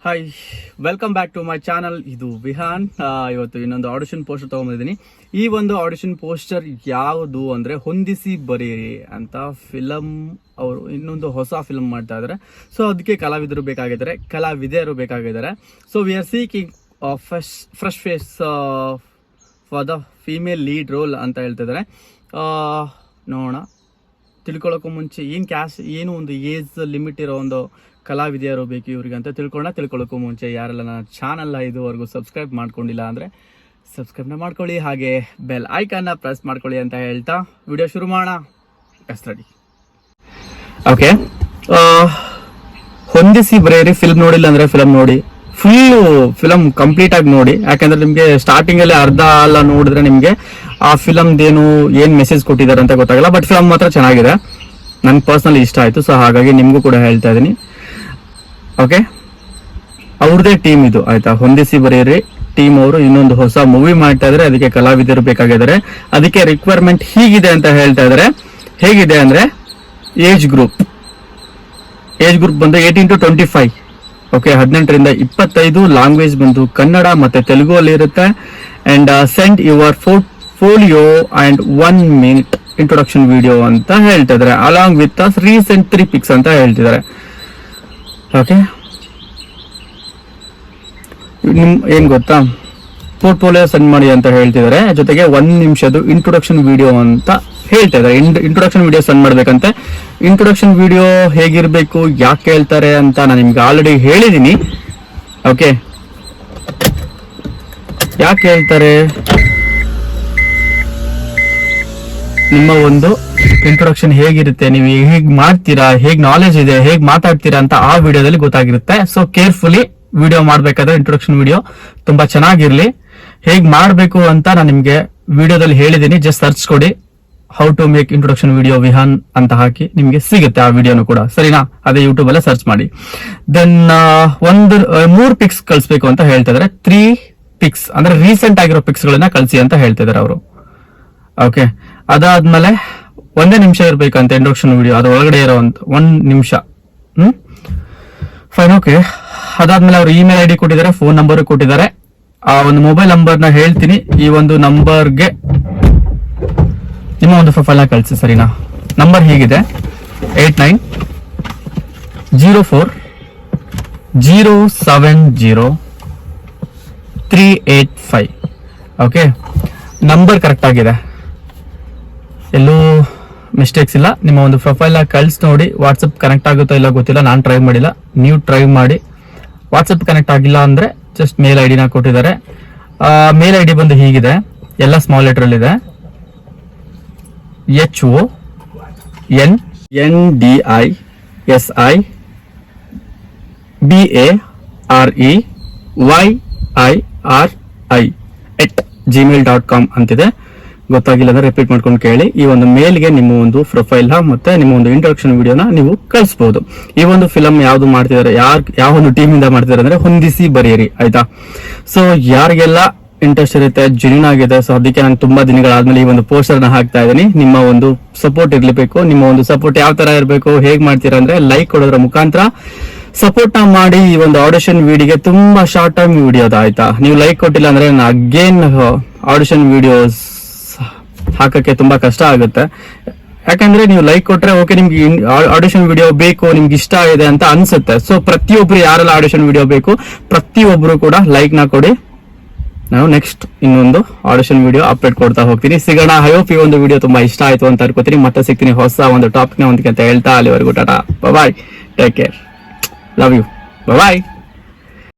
Hi, welcome back to my channel. ಇದು ವಿಹಾನ್. ಇವತ್ತು ಇನ್ನೊಂದು ಆಡಿಷನ್ ಪೋಸ್ಟರ್ ತಗೊಂಡಿದ್ದೀನಿ. ಈ ಒಂದು ಆಡಿಷನ್ ಪೋಸ್ಟರ್ ಯಾವುದು ಅಂದ್ರೆ ಹೊಂದಿಸಿ ಬರೀರಿ ಅಂತ ಫಿಲಮ್ ಅವರು ಇನ್ನೊಂದು ಹೊಸ ಫಿಲ್ಮ್ ಮಾಡ್ತಾ ಇದ್ದಾರೆ. ಸೊ ಅದಕ್ಕೆ ಕಲಾವಿದರು ಬೇಕಾಗಿದ್ದಾರೆ, ಕಲಾವಿದೆಯರು ಬೇಕಾಗಿದ್ದಾರೆ. So we are seeking fresh face for the female lead role ಅಂತ ಹೇಳ್ತಿದ್ದಾರೆ. ನೋಡೋಣ, ತಿಳ್ಕೊಳ್ಳೋಕ್ಕೂ ಮುಂಚೆ ಏನು ಒಂದು ಏಜ್ ಲಿಮಿಟ್ ಇರೋ ಒಂದು ಕಲಾವಿದೆಯರು ಬೇಕು ಇವ್ರಿಗೆ ಅಂತ ತಿಳ್ಕೊಳ್ಳೋಕ್ಕೂ ಮುಂಚೆ ಯಾರೆಲ್ಲ ನನ್ನ ಚಾನಲ್ನ ಇದುವರೆಗೂ ಸಬ್ಸ್ಕ್ರೈಬ್ ಮಾಡ್ಕೊಂಡಿಲ್ಲ ಅಂದರೆ ಸಬ್ಸ್ಕ್ರೈಬ್ನ ಮಾಡ್ಕೊಳ್ಳಿ, ಹಾಗೆ ಬೆಲ್ ಐಕಾನ್ನ ಪ್ರೆಸ್ ಮಾಡ್ಕೊಳ್ಳಿ ಅಂತ ಹೇಳ್ತಾ ವಿಡಿಯೋ ಶುರು ಮಾಡೋಣ. ರೆಡಿ? ಓಕೆ, ಹೊಂದಿಸಿ ಬರೆಯಿರಿ ಫಿಲ್ಮ್ ನೋಡಿಲ್ಲ ಅಂದರೆ ಫಿಲಮ್ ನೋಡಿ, ಫಿಲಮ್ ಕಂಪ್ಲೀಟ್ ಆಗಿ ನೋಡಿ. ಯಾಕಂದ್ರೆ ನಿಮಗೆ ಸ್ಟಾರ್ಟಿಂಗ್ ಅಲ್ಲಿ ಅರ್ಧ ಎಲ್ಲ ನೋಡಿದ್ರೆ ನಿಮಗೆ ಆ ಫಿಲಮ್ದೇನು ಏನ್ ಮೆಸೇಜ್ ಕೊಟ್ಟಿದ್ದಾರೆ ಅಂತ ಗೊತ್ತಾಗಲ್ಲ. ಬಟ್ ಫಿಲಮ್ ಮಾತ್ರ ಚೆನ್ನಾಗಿದೆ, ನನ್ಗೆ ಪರ್ಸನಲಿ ಇಷ್ಟ ಆಯ್ತು. ಸೊ ಹಾಗಾಗಿ ನಿಮ್ಗೂ ಕೂಡ ಹೇಳ್ತಾ ಇದೀನಿ. ಓಕೆ, ಅವ್ರದೇ ಟೀಮ್ ಇದು, ಆಯ್ತಾ? ಹೊಂದಿಸಿ ಬರೆಯಿರಿ ಟೀಮ್ ಅವರು ಇನ್ನೊಂದು ಹೊಸ ಮೂವಿ ಮಾಡ್ತಾ ಇದಾರೆ, ಅದಕ್ಕೆ ಕಲಾವಿದರು ಬೇಕಾಗಿದ್ದಾರೆ. ಅದಕ್ಕೆ ರಿಕ್ವೈರ್ಮೆಂಟ್ ಹೀಗಿದೆ ಅಂತ ಹೇಳ್ತಾ ಇದಾರೆ. ಹೇಗಿದೆ ಅಂದ್ರೆ ಏಜ್ ಗ್ರೂಪ್ ಬಂದು 18 to 25. ಓಕೆ, 18ರಿಂದ 25. ಲ್ಯಾಂಗ್ವೇಜ್ ಬಂದು ಕನ್ನಡ ಮತ್ತೆ ತೆಲುಗು ಅಲ್ಲಿ ಇರುತ್ತೆ. And send your folio and 1 minute introduction video ಅಂತ ಹೇಳ್ತಾ ಇದಾರೆ, ಅಲಾಂಗ್ ವಿತ್ ರೀಸೆಂಟ್ 3 pics ಅಂತ ಹೇಳ್ತಿದ್ದಾರೆ. ಓಕೆ, ಏನ್ ಗೊತ್ತಾ, ಪೋರ್ಟ್ಫೋಲಿಯೋ ಸೆಂಡ್ ಮಾಡಿ ಅಂತ ಹೇಳ್ತಿದ್ದಾರೆ. ಜೊತೆಗೆ 1 ನಿಮಿಷದ್ದು ಇಂಟ್ರೊಡಕ್ಷನ್ ವಿಡಿಯೋ ಅಂತ ಹೇಳ್ತಾ ಇದ್ದಾರೆ. ಇಂಟ್ರೊಡಕ್ಷನ್ ವಿಡಿಯೋ ಸೆಂಡ್ ಮಾಡ್ಬೇಕಂತೆ. ಇಂಟ್ರೊಡಕ್ಷನ್ ವಿಡಿಯೋ ಹೇಗಿರ್ಬೇಕು, ಯಾಕೆ ಹೇಳ್ತಾರೆ ಅಂತ ನಾನು ನಿಮ್ಗೆ ಆಲ್ರೆಡಿ ಹೇಳಿದೀನಿ. ಓಕೆ, ಯಾಕೆ ಹೇಳ್ತಾರೆ, ನಿಮ್ಮ ಒಂದು ಇಂಟ್ರೊಡಕ್ಷನ್ ಹೇಗಿರುತ್ತೆ, ನೀವು ಹೇಗ್ ಮಾಡ್ತೀರಾ, ಹೇಗ್ ನಾಲೆಜ್ ಇದೆ, ಹೇಗ್ ಮಾತಾಡ್ತೀರಾ ಅಂತ ಆ ವಿಡಿಯೋದಲ್ಲಿ ಗೊತ್ತಾಗಿರುತ್ತೆ. ಸೊ ಕೇರ್ಫುಲಿ ವಿಡಿಯೋ ಮಾಡ್ಬೇಕಾದ್ರೆ ಇಂಟ್ರೊಡಕ್ಷನ್ ವಿಡಿಯೋ ತುಂಬಾ ಚೆನ್ನಾಗಿರ್ಲಿ. ಹೇಗ್ ಮಾಡ್ಬೇಕು ಅಂತ ನಾನು ನಿಮ್ಗೆ ವಿಡಿಯೋದಲ್ಲಿ ಹೇಳಿದೀನಿ. ಜಸ್ಟ್ ಸರ್ಚ್ ಕೊಡಿ, how to make introduction video Vihaan ಅಂತ ಹಾಕಿ ನಿಮ್ಗೆ ಸಿಗುತ್ತೆ ಆ ವಿಡಿಯೋನು ಕೂಡ, ಸರಿನಾ? ಅದೇ ಯೂಟ್ಯೂಬ್ ಅಲ್ಲೇ ಸರ್ಚ್ ಮಾಡಿ. ದೆನ್ 3 pics ಕಳಿಸ್ಬೇಕು ಅಂತ ಹೇಳ್ತಾ ಇದಾರೆ. 3 pics ಅಂದ್ರೆ ರೀಸೆಂಟ್ ಆಗಿರೋ ಪಿಕ್ಸ್ ಗಳನ್ನ ಕಳಿಸಿ ಅಂತ ಹೇಳ್ತಾ ಇದಾರೆ ಅವರು. ಓಕೆ, ಅದಾದ್ಮೇಲೆ 1 ನಿಮಿಷ ಇರ್ಬೇಕಂತ ಇಂಟ್ರೊಡಕ್ಷನ್ ವಿಡಿಯೋ, ಅದ್ರ ಒಳಗಡೆ ಇರೋ 1 ನಿಮಿಷ. ಫೈನ್. ಓಕೆ, ಅದಾದ್ಮೇಲೆ ಅವ್ರು ಇಮೇಲ್ ID ಕೊಟ್ಟಿದ್ದಾರೆ, ಫೋನ್ ನಂಬರ್ ಕೊಟ್ಟಿದ್ದಾರೆ. ಆ ಒಂದು ಮೊಬೈಲ್ ನಂಬರ್ನ ಹೇಳ್ತೀನಿ. ಈ ಒಂದು ನಂಬರ್ಗೆ ನಿಮ್ಮ ಒಂದು ಪ್ರೊಫೈಲ್ ನ ಕಳಿಸಿ, ಸರಿನಾ? ನಂಬರ್ ಹೀಗಿದೆ: 8904070385. ಓಕೆ, ನಂಬರ್ ಕರೆಕ್ಟ್ ಆಗಿದೆ, ಎಲ್ಲೂ ಮಿಸ್ಟೇಕ್ಸ್ ಇಲ್ಲ. ನಿಮ್ಮ ಒಂದು ಪ್ರೊಫೈಲ್ ನ ಕಳ್ಸಿ ನೋಡಿ. ವಾಟ್ಸಪ್ ಕನೆಕ್ಟ್ ಆಗುತ್ತೋ ಇಲ್ಲ ಗೊತ್ತಿಲ್ಲ, ನಾನು ಟ್ರೈ ಮಾಡಿಲ್ಲ, ನೀವು ಟ್ರೈ ಮಾಡಿ. ವಾಟ್ಸಪ್ ಕನೆಕ್ಟ್ ಆಗಿಲ್ಲ ಅಂದ್ರೆ ಜಸ್ಟ್ ಮೇಲ್ ID ನ ಕೊಟ್ಟಿದ್ದಾರೆ. ಮೇಲ್ ID ಬಂದು ಹೀಗಿದೆ, ಎಲ್ಲ ಸ್ಮಾಲ್ ಲೆಟರ್ ಅಲ್ಲಿ ಇದೆ: HONDISIBAREYIRI@gmail.com ಅಂತಿದೆ. ಗೊತ್ತಾಗಿಲ್ಲ ಅಂದ್ರೆ ರಿಪೀಟ್ ಮಾಡ್ಕೊಂಡು ಕೇಳಿ. ಈ ಒಂದು ಮೇಲ್ಗೆ ನಿಮ್ಮ ಒಂದು ಪ್ರೊಫೈಲ್ ಮತ್ತೆ ನಿಮ್ಮ ಒಂದು ಇಂಟ್ರೊಡಕ್ಷನ್ ವಿಡಿಯೋನ ನೀವು ಕಳಿಸಬಹುದು. ಈ ಒಂದು ಫಿಲಮ್ ಯಾವ್ದು ಮಾಡ್ತಿದ್ದಾರೆ, ಯಾವ ಒಂದು ಟೀಮ್ ಇಂದ ಮಾಡ್ತಿದ್ದಾರೆ ಅಂದ್ರೆ ಹೊಂದಿಸಿ ಬರೆಯಿರಿ, ಆಯ್ತಾ? ಸೊ ಯಾರಿಗೆಲ್ಲ ಇಂಟ್ರೆಸ್ಟ್ ಇರುತ್ತೆ, ಜೆನ್ಯೂನ್ ಆಗಿದೆ. ಸೊ ಅದಕ್ಕೆ ನಾನು ತುಂಬಾ ದಿನಗಳಾದ್ಮೇಲೆ ಈ ಒಂದು ಪೋಸ್ಟರ್ ನ ಹಾಕ್ತಾ ಇದ್ದೀನಿ. ನಿಮ್ಮ ಒಂದು ಸಪೋರ್ಟ್ ಇರ್ಲೇಬೇಕು. ನಿಮ್ಮ ಒಂದು ಸಪೋರ್ಟ್ ಯಾವ ತರ ಇರಬೇಕು, ಹೇಗ್ ಮಾಡ್ತೀರಾ ಅಂದ್ರೆ ಲೈಕ್ ಕೊಡೋದ್ರ ಮುಖಾಂತರ ಸಪೋರ್ಟ್ ನ ಮಾಡಿ. ಈ ಒಂದು ಆಡಿಷನ್ ವಿಡಿಯೋಗೆ ತುಂಬಾ ಶಾರ್ಟ್ ಟೈಮ್ ವಿಡಿಯೋ ಅದ, ಆಯ್ತಾ? ನೀವು ಲೈಕ್ ಕೊಟ್ಟಿಲ್ಲ ಅಂದ್ರೆ ನಾನು ಅಗೇನ್ ಆಡಿಷನ್ ವಿಡಿಯೋಸ್ ಹಾಕಕ್ಕೆ ತುಂಬಾ ಕಷ್ಟ ಆಗುತ್ತೆ. ಯಾಕಂದ್ರೆ ನೀವು ಲೈಕ್ ಕೊಟ್ರೆ ಓಕೆ, ನಿಮ್ಗೆ ಆಡಿಷನ್ ವಿಡಿಯೋ ಬೇಕು, ನಿಮ್ಗೆ ಇಷ್ಟ ಇದೆ ಅಂತ ಅನ್ಸುತ್ತೆ. ಸೊ ಪ್ರತಿಯೊಬ್ರು ಯಾರೆಲ್ಲ ಆಡಿಷನ್ ವಿಡಿಯೋ ಬೇಕು, ಪ್ರತಿಯೊಬ್ರು ಕೂಡ ಲೈಕ್ ನ ಕೊಡಿ. ನಾನು ನೆಕ್ಸ್ಟ್ ಇನ್ನೊಂದು ಆಡಿಷನ್ ವಿಡಿಯೋ ಅಪ್ಡೇಟ್ ಕೊಡ್ತಾ ಹೋಗ್ತೀನಿ. ಸಿಗೋಣ. ಐ ಹೋಪ್ ಈ ಒಂದು ವಿಡಿಯೋ ತುಂಬಾ ಇಷ್ಟ ಆಯ್ತು ಅಂತ ಅನ್ಕೋತೀನಿ. ಮತ್ತೆ ಸಿಗ್ತೀನಿ ಹೊಸ ಒಂದು ಟಾಪಿಕ್ ನ ಒಂದಕ್ಕೆ ಅಂತ ಹೇಳ್ತಾ, ಅಲ್ಲಿವರೆಗೂ tata, bye, take care, love you, bye.